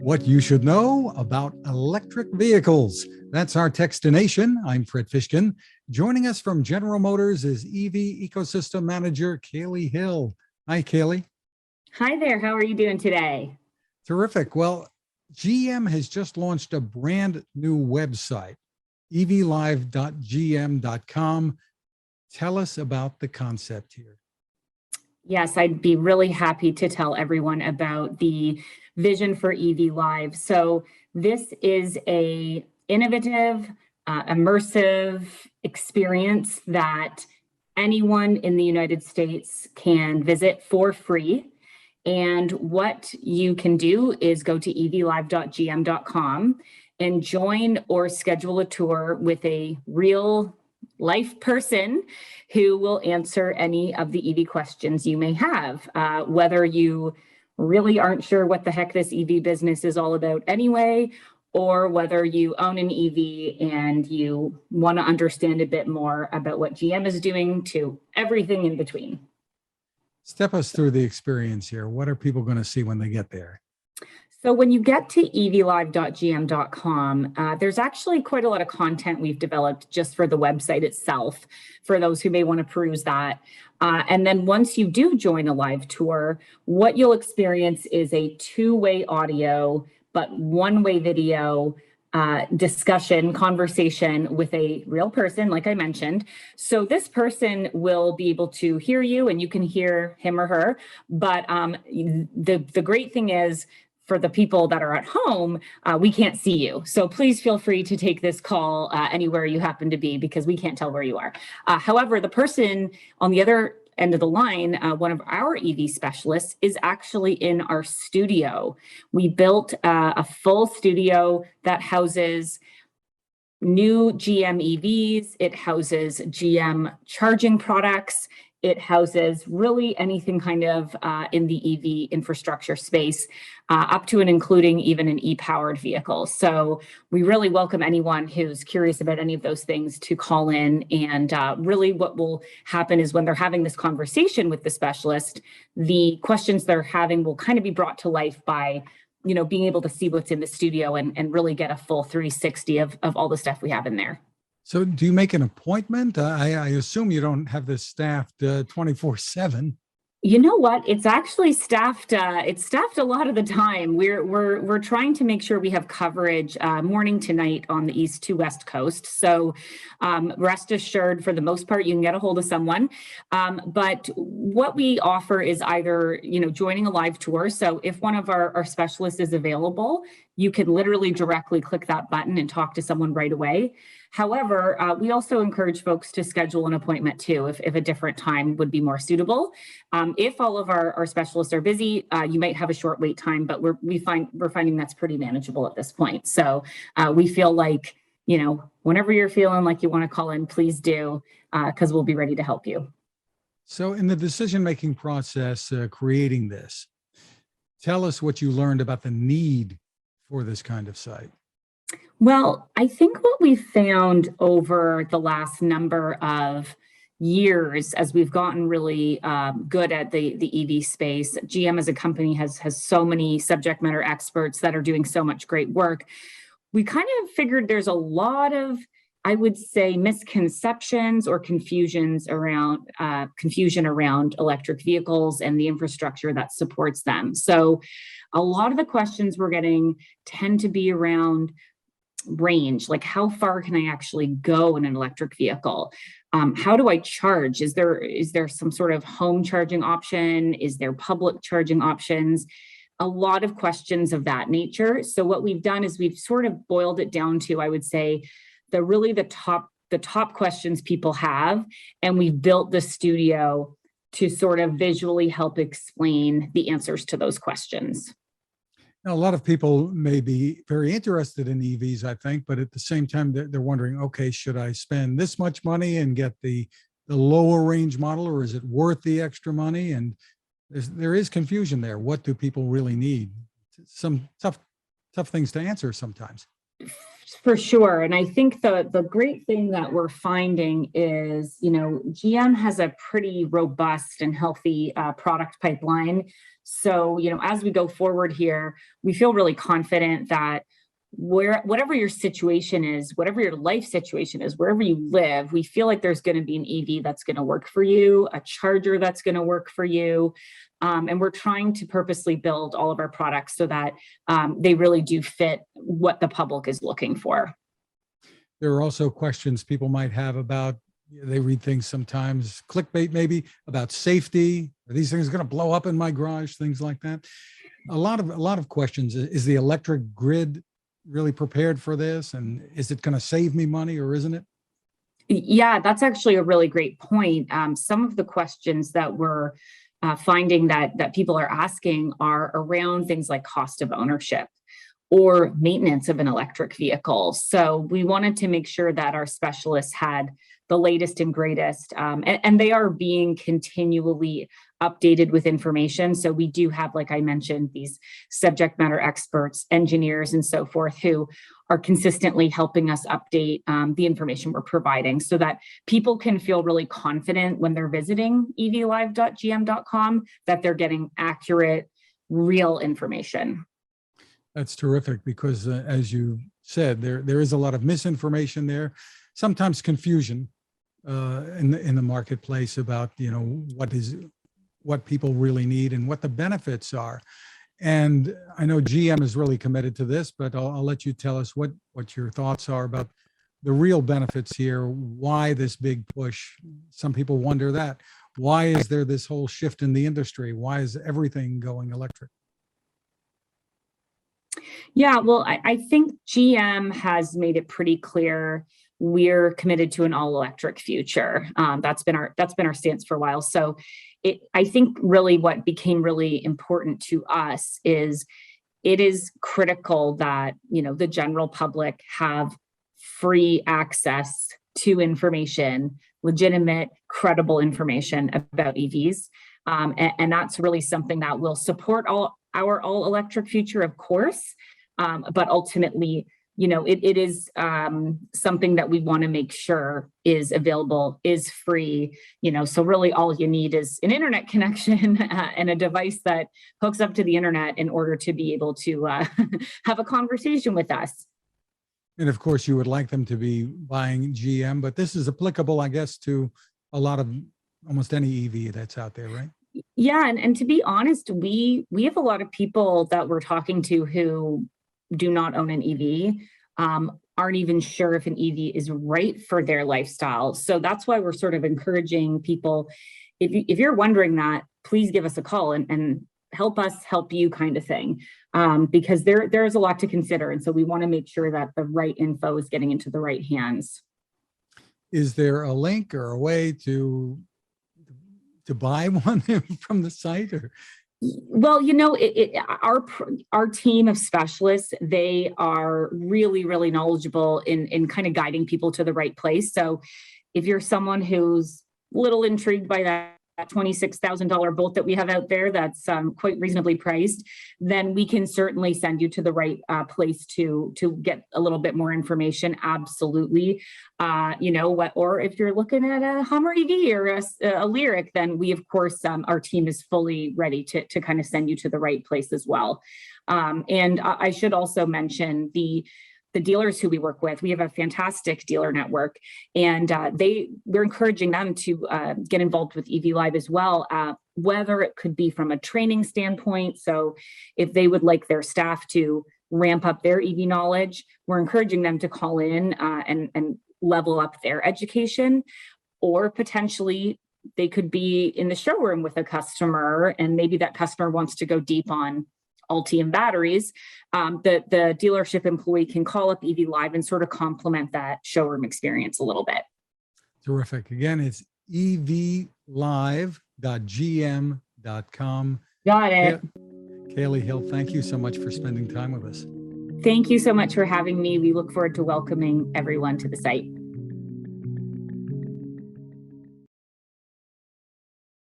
What you should know about electric vehicles. That's our Techstination. I'm Fred Fishkin. Joining us from General Motors is EV Ecosystem Manager Kaylee Hill. Hi, Kaylee. Hi there. How are you doing today? Terrific. Well, GM has just launched a brand new website, evlive.gm.com. Tell us about the concept here. Yes, I'd be really happy to tell everyone about the vision for EV Live. So this is a innovative, immersive experience that anyone in the United States can visit for free. And what you can do is go to evlive.gm.com and join or schedule a tour with a real life person who will answer any of the EV questions you may have, whether you really aren't sure what the heck this EV business is all about anyway, or whether you own an EV and you want to understand a bit more about what GM is doing, to everything in between. Step us through the experience here. What are people going to see when they get there? So when you get to evlive.gm.com, there's actually quite a lot of content we've developed just for the website itself, for those who may want to peruse that. And then once you do join a live tour, what you'll experience is a two-way audio, but one-way video conversation with a real person, like I mentioned. So this person will be able to hear you and you can hear him or her. But the great thing is, for the people that are at home, we can't see you. So please feel free to take this call anywhere you happen to be, because we can't tell where you are. However, the person on the other end of the line, one of our EV specialists, is actually in our studio. We built a full studio that houses new GM EVs. It houses GM charging products. It houses really anything kind of in the EV infrastructure space, up to and including even an e-powered vehicle. So we really welcome anyone who's curious about any of those things to call in. And really what will happen is when they're having this conversation with the specialist, the questions they're having will kind of be brought to life by being able to see what's in the studio and really get a full 360 of all the stuff we have in there. So do you make an appointment? I assume you don't have this staffed 24/7. You know what? It's actually staffed. It's staffed a lot of the time. We're trying to make sure we have coverage morning to night on the east to west coast. So rest assured, for the most part, you can get a hold of someone. But what we offer is either joining a live tour. So if one of our specialists is available, you can literally directly click that button and talk to someone right away. However, we also encourage folks to schedule an appointment too, if a different time would be more suitable. If all of our specialists are busy, you might have a short wait time, but we're finding that's pretty manageable at this point. So we feel like, whenever you're feeling like you want to call in, please do, because we'll be ready to help you. So in the decision-making process, creating this, tell us what you learned about the need for this kind of site. Well, I think what we found over the last number of years, as we've gotten really good at the EV space, GM as a company has so many subject matter experts that are doing so much great work. We kind of figured there's a lot of, I would say, misconceptions or confusion around electric vehicles and the infrastructure that supports them. So a lot of the questions we're getting tend to be around range, like how far can I actually go in an electric vehicle? How do I charge? Is there some sort of home charging option? Is there public charging options? A lot of questions of that nature. So what we've done is we've sort of boiled it down to, I would say, the top questions people have, and we've built the studio to sort of visually help explain the answers to those questions. Now, a lot of people may be very interested in EVs, I think, but at the same time, they're wondering, okay, should I spend this much money and get the lower range model, or is it worth the extra money? And there is confusion there. What do people really need? Some tough things to answer sometimes. For sure. And I think the great thing that we're finding is, GM has a pretty robust and healthy product pipeline. So, as we go forward here, we feel really confident that whatever your situation is, whatever your life situation is, wherever you live, we feel like there's going to be an EV that's going to work for you, a charger that's going to work for you. And we're trying to purposely build all of our products so that they really do fit what the public is looking for. There are also questions people might have about, they read things sometimes, clickbait maybe, about safety. Are these things going to blow up in my garage? Things like that. A lot of questions. Is the electric grid really prepared for this? And is it going to save me money or isn't it? Yeah, that's actually a really great point. Some of the questions that we're finding that people are asking are around things like cost of ownership or maintenance of an electric vehicle. So we wanted to make sure that our specialists had the latest and greatest, and they are being continually updated with information. So we do have, like I mentioned, these subject matter experts, engineers, and so forth, who are consistently helping us update the information we're providing so that people can feel really confident when they're visiting evlive.gm.com that they're getting accurate, real information. That's terrific because as you said, there is a lot of misinformation there, sometimes confusion in the marketplace about, what people really need and what the benefits are. And I know GM is really committed to this, but I'll let you tell us what your thoughts are about the real benefits here. Why this big push? Some people wonder that. Why is there this whole shift in the industry? Why is everything going electric? Yeah, well, I think GM has made it pretty clear we're committed to an all-electric future. That's been our stance for a while. So I think really what became really important to us is it is critical that the general public have free access to information, legitimate, credible information about EVs. And that's really something that will support our all-electric future, of course, but ultimately, it is something that we want to make sure is available, is free, so really all you need is an internet connection and a device that hooks up to the internet in order to be able to have a conversation with us. And of course, you would like them to be buying GM, but this is applicable, I guess, to a lot of almost any EV that's out there, right? Yeah, and to be honest, we have a lot of people that we're talking to who do not own an EV, aren't even sure if an EV is right for their lifestyle. So that's why we're sort of encouraging people, if you're wondering that, please give us a call and help us help you, kind of thing, because there's a lot to consider. And so we want to make sure that the right info is getting into the right hands. Is there a link or a way to buy one from the site? Or well, our team of specialists, they are really, really knowledgeable in kind of guiding people to the right place. So if you're someone who's a little intrigued by that $26,000 boat that we have out there that's quite reasonably priced, then we can certainly send you to the right place to get a little bit more information. Absolutely. Or if you're looking at a Hummer EV or a Lyric, then we, of course, our team is fully ready to kind of send you to the right place as well. And I should also mention the dealers who we work with. We have a fantastic dealer network, and we're encouraging them to get involved with EV Live as well, whether it could be from a training standpoint. So if they would like their staff to ramp up their EV knowledge, we're encouraging them to call in and level up their education, or potentially they could be in the showroom with a customer, and maybe that customer wants to go deep on Ultium batteries. The dealership employee can call up EV Live and sort of complement that showroom experience a little bit. Terrific. Again, it's evlive.gm.com. Got it. Kaylee Hill, thank you so much for spending time with us. Thank you so much for having me. We look forward to welcoming everyone to the site.